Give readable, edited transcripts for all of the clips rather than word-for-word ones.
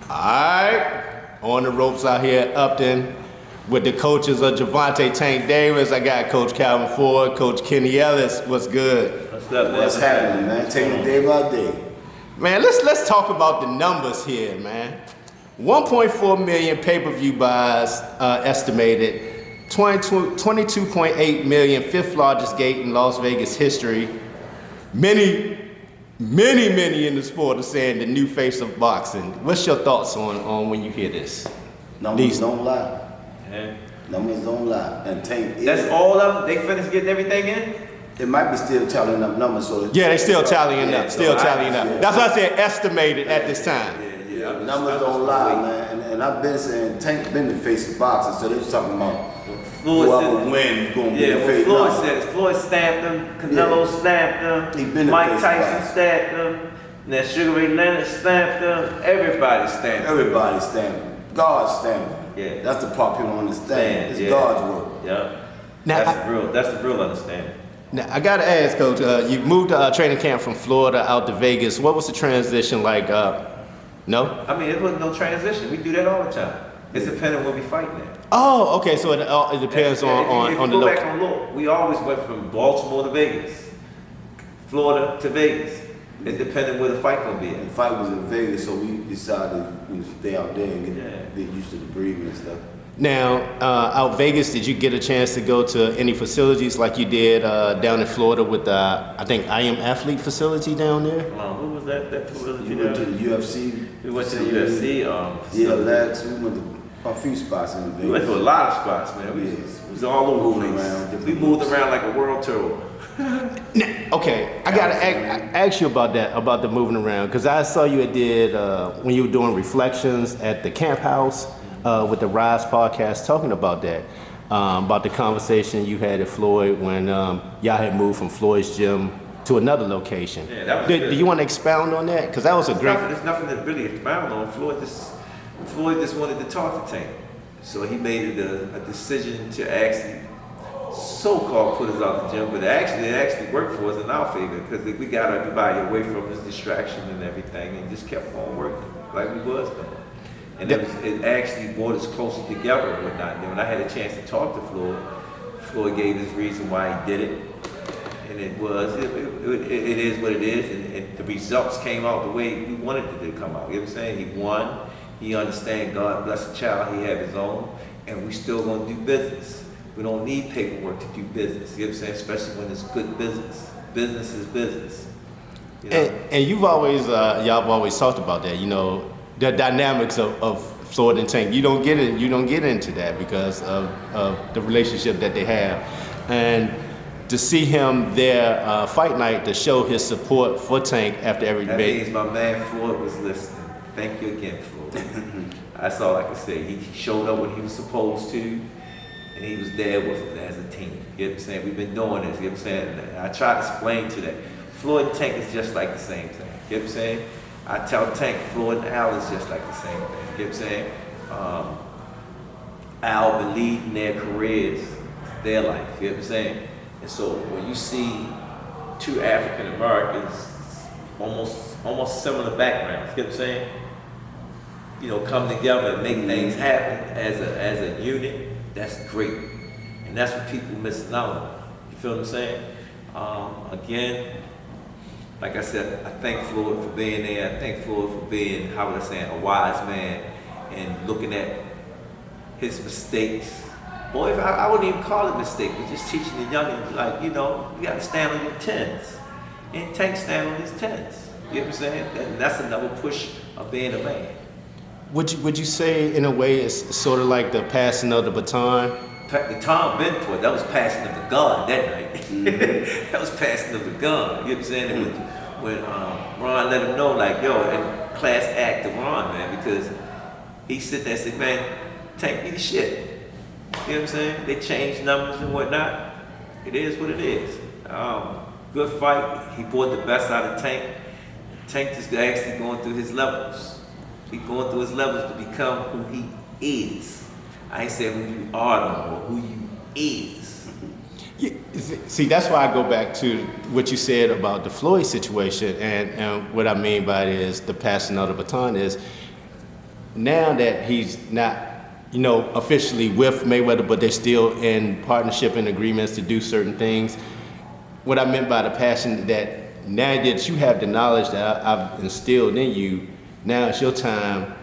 Alright, on the ropes out here at Upton with the coaches of GERVONTA, Tank Davis. I got Coach Calvin Ford, Coach Kenny Ellis. What's good? What's up, man? What's happening, man? Taking it day by day. Man, let's talk about the numbers here, man. 1.4 million pay-per-view buys estimated, 22.8 million, fifth largest gate in Las Vegas history. Many in the sport are saying the new face of boxing. What's your thoughts on when you hear this? Numbers don't lie. Yeah. Numbers don't lie. And Tank, That's all of them? They finished getting everything in? it might be still tallying up numbers. So Yeah, they still tallying up, so tallying up. yeah. That's why I said estimated at this time. Yeah. numbers don't lie, man. And I've been saying Tank been the face of boxing, so they was talking about whoever wins going to be the face. Floyd said it. Floyd stamped him, Canelo stamped He him, been the Mike face of Tyson boxing. stamped him, and then Sugar Ray Leonard stamped him, everybody stamped him. Everybody standing. God standing. Yeah. That's the part people don't understand. It's Yeah. God's work. Yeah. Now, That's the real understanding. Now, I gotta ask, Coach, you moved to training camp from Florida out to Vegas. What was the transition like? No? I mean, it wasn't no transition. We do that all the time. It's depending on where we fighting at. Oh, okay, so it depends If you on the go local. back and look, we always went from Baltimore to Vegas, Florida to Vegas. It depended where the fight gonna be The at. fight was in Vegas, so we decided we would stay out there and get used to the breathing and stuff. Now, out Vegas, did you get a chance to go to any facilities like you did down in Florida with the, I think, I Am Athlete facility down there? What was that facility? We went to the UFC. We went to the UFC. Yeah, Facility. Lex. We went to a few spots in Vegas. We went to a lot of spots, man. We was all over the Moving place. around, We different moved groups. around like a world tour. Now, okay, I gotta ask you about that, about the moving around, because I saw you did when you were doing reflections at the camp house with the Rise podcast, talking about that, about the conversation you had at Floyd when y'all had moved from Floyd's gym to another location. Yeah, that was do good. you want to expound on that? Because that was a great. There's nothing to really expound on. Floyd just wanted to talk to Tank, so he made it a decision to actually so-called put us out the gym, but it actually worked for us in our favor because we got everybody away from his distraction and everything, and just kept on working like we was doing. And it actually brought us closer together and whatnot. And when I had a chance to talk to Floyd gave his reason why he did it. And it is what it is, and the results came out the way we wanted it to come out. You know what I'm saying? He won, he understands God bless the child, he have his own, and we still gonna do business. We don't need paperwork to do business, you know what I'm saying? Especially when it's good business. Business is business. You know? And you've always, y'all have always talked about that, you know, the dynamics of Floyd and Tank. You don't get into that because of the relationship that they have. And to see him there fight night to show his support for Tank after every That debate. means my man Floyd was listening. Thank you again, Floyd. That's all I can say. He showed up when he was supposed to, and he was there with us as a team. You know what I'm saying? We've been doing this, you know what I'm saying? I try to explain to that. Floyd and Tank is just like the same thing. You know what I'm saying? I tell Tank, Floyd and Al is just like the same thing. You know what I'm saying? Al been leading their careers, their life. You know what I'm saying? And so when you see two African Americans, almost similar backgrounds, you know what I'm saying? You know, come together and make things happen as a unit, that's great. And that's what people missing out on. You feel what I'm saying? Again, like I said, I thank Floyd for being there. I thank Floyd for being, how would I say, a wise man and looking at his mistakes. Boy, I wouldn't even call it mistake, but just teaching the youngins, like, you know, you gotta stand on your 10s. And Tank stand on his 10s. You know what I'm saying? That's another push of being a man. Would you say in a way it's sort of like the passing of the baton? The Tom Benford, that was passing of the gun that night. That was passing of the gun. You know what I'm saying? It was when Ron let him know, like, yo, and class act to Ron, man, because he sit there and said, man, Tank be the shit. You know what I'm saying? They changed numbers and whatnot. It is what it is. Good fight. He brought the best out of Tank. Tank just actually going through his levels. He's going through his levels to become who he is. I ain't saying who you are no more, who you is. Yeah, see, that's why I go back to what you said about the Floyd situation, and what I mean by it is the passing of the baton is now that he's not, you know, officially with Mayweather, but they're still in partnership and agreements to do certain things. What I meant by the passion, that now that you have the knowledge that I've instilled in you, now it's your time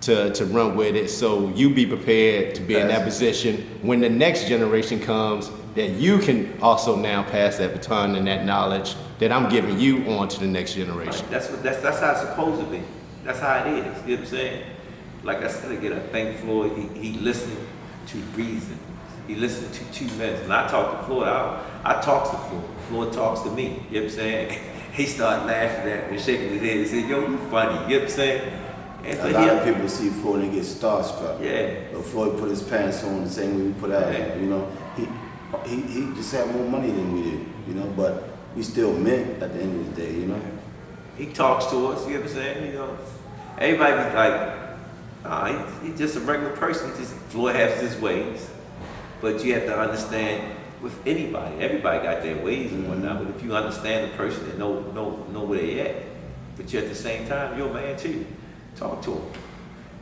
to run with it. So you be prepared to be in that position when the next generation comes, that you can also now pass that baton and that knowledge that I'm giving you on to the next generation. Right. That's how it's supposed to be. That's how it is. You know what I'm saying? Like I said again, I thank Floyd. He listened to reason. He listened to 2 minutes. And I talk to Floyd. I talk to Floyd. Floyd talks to me. You know what I'm saying? He started laughing at me, shaking his head and said, "Yo, you funny." You know what I'm saying? And a lot of people see Floyd and get starstruck. Yeah. But Floyd put his pants on the same way we put out. Yeah. You know, he just had more money than we did. You know, but we still men at the end of the day. You know. He talks to us. You know what I'm saying? You know, everybody be like, he's just a regular person. Floyd has his ways, but you have to understand. With anybody, everybody got their ways and whatnot. But if you understand the person and know where they at, but you at the same time, you're a man too. Talk to him.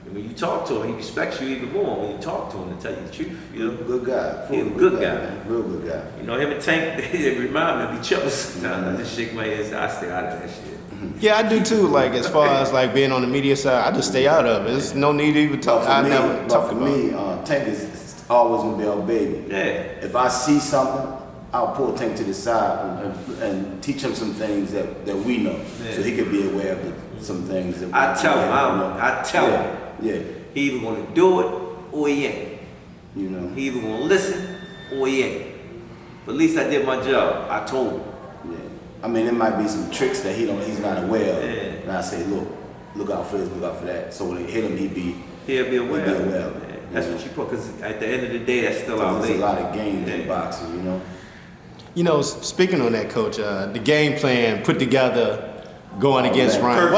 And when you talk to him, he respects you even more when you talk to him, to tell you the truth. You know, good guy. He's a good guy. Man. Real good guy. You know, him and Tank, they remind me of each other sometimes. I just shake my head and I stay out of that shit. Yeah, I do too. Like as far as like being on the media side, I just stay out of it. There's no need to even talk. I never talk about it. Tank is always gonna be our baby. Yeah. If I see something, I'll pull Tank to the side and teach him some things that we know, so he could be aware of some things. That I tell him. Yeah. He either gonna do it or he ain't. You know. He either gonna listen or he ain't. But at least I did my job. I told him. Yeah. I mean, there might be some tricks that he's not aware of. Yeah. And I say, look out for this, look out for that. So when they hit him, he'll be aware of it. That's what you put, because at the end of the day, that's still our There's baby. a lot of games in boxing, you know. You know, speaking on that, Coach, the game plan put together going against Ryan.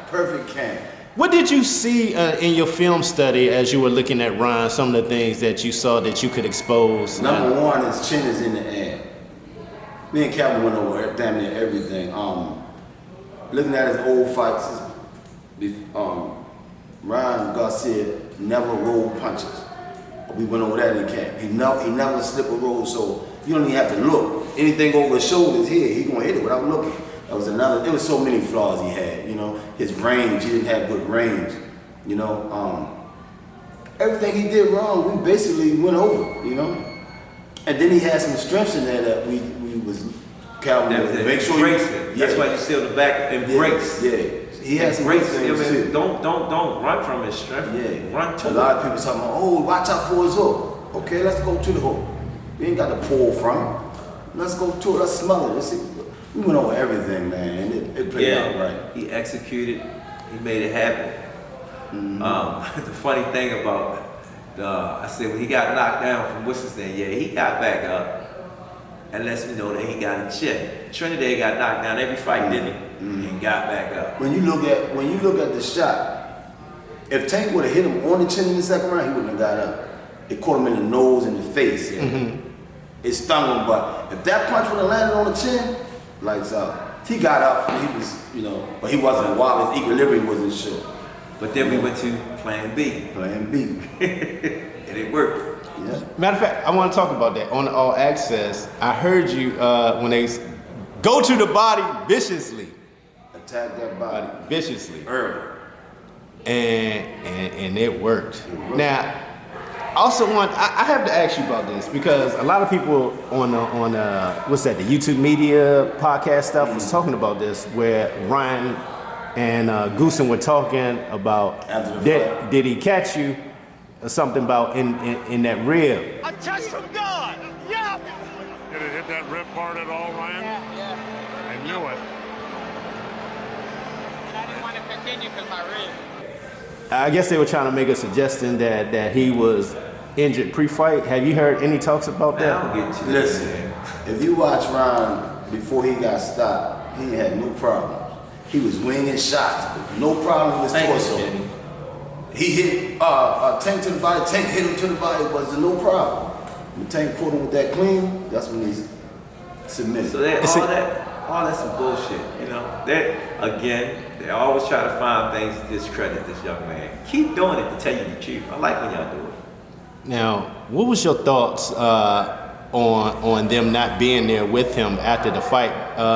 Perfect camp. What did you see in your film study as you were looking at Ryan? Some of the things that you saw that you could expose. Number one, his chin is in the air. Me and Calvin went over damn near everything. Looking at his old fights, Ryan Garcia never rolled punches. We went over that in camp. He never slipped a roll, so you don't even have to look. Anything over his shoulders here, he gonna hit it without looking. There was so many flaws he had, you know. His range, he didn't have good range, you know. Everything he did wrong, we basically went over, you know. And then he had some strengths in there that we was Calvin. Make sure that's why you see on the back, embrace. Yeah. He has some great things too. Don't run from his strength. Yeah. Run to it. A lot of people talking about, oh, watch out for his hook. Okay, let's go to the hook. We ain't got to pull from it. Let's go to it. Let's smell it. Let's see. We went over everything, man, and it played out right. He executed. He made it happen. The funny thing about I said when he got knocked down from what's his name, he got back up. And lets me know that he got a check. Trinidad got knocked down every fight, didn't he? And got back up. When you look at the shot, if Tank would have hit him on the chin in the second round, he wouldn't have got up. It caught him in the nose and the face. It stung him, but if that punch would have landed on the chin, lights out. He got up, and he was, you know, but he wasn't wild. His equilibrium wasn't sure. But then we went to Plan B. Plan B. And it worked. Yeah. Matter of fact, I want to talk about that on the All Access. I heard you when they go to the body viciously. Attack that body viciously. Early. And it worked. Now, I also I have to ask you about this because a lot of people on what's that, the YouTube media podcast stuff was talking about this, where Ryan and Goosen were talking about did he catch you? Or something about in that rib. A touch from God. Yeah. Did it hit that rib part at all, Ryan? Yeah. I knew it. I didn't want to continue because my rib. I guess they were trying to make a suggestion that he was injured pre-fight. Have you heard any talks about that? Listen, if you watch Ryan before he got stopped, he had no problems. He was winging shots, no problem with his torso. He hit Tank to the body, Tank hit him to the body, was no problem. When Tank caught him with that clean, that's when he submitted. So all that's some bullshit, you know. They always try to find things to discredit this young man. Keep doing it, to tell you the truth. I like when y'all do it. Now, what was your thoughts on them not being there with him after the fight?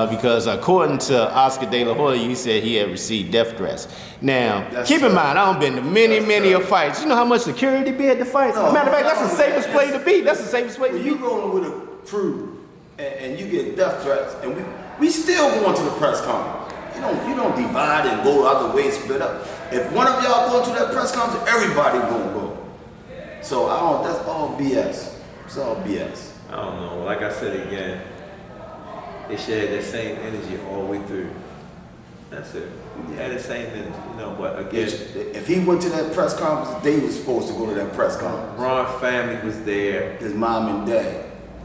Because according to Oscar De La Hoya, he said he had received death threats. Now, keep in mind, I've been to many of fights. You know how much security be at the fights? Matter of fact, that's the safest place to be. That's the safest place to When be. you rolling with a crew and you get death threats, and we still going to the press conference. You don't divide and go the other way, split up. If one of y'all going to that press conference, everybody gonna go. So that's all BS. It's all BS. I don't know. Like I said again, they shared that same energy all the way through. That's it. They had the same energy, you know. But again, If he went to that press conference, they was supposed to go to that press conference. Ron's family was there. His mom and dad.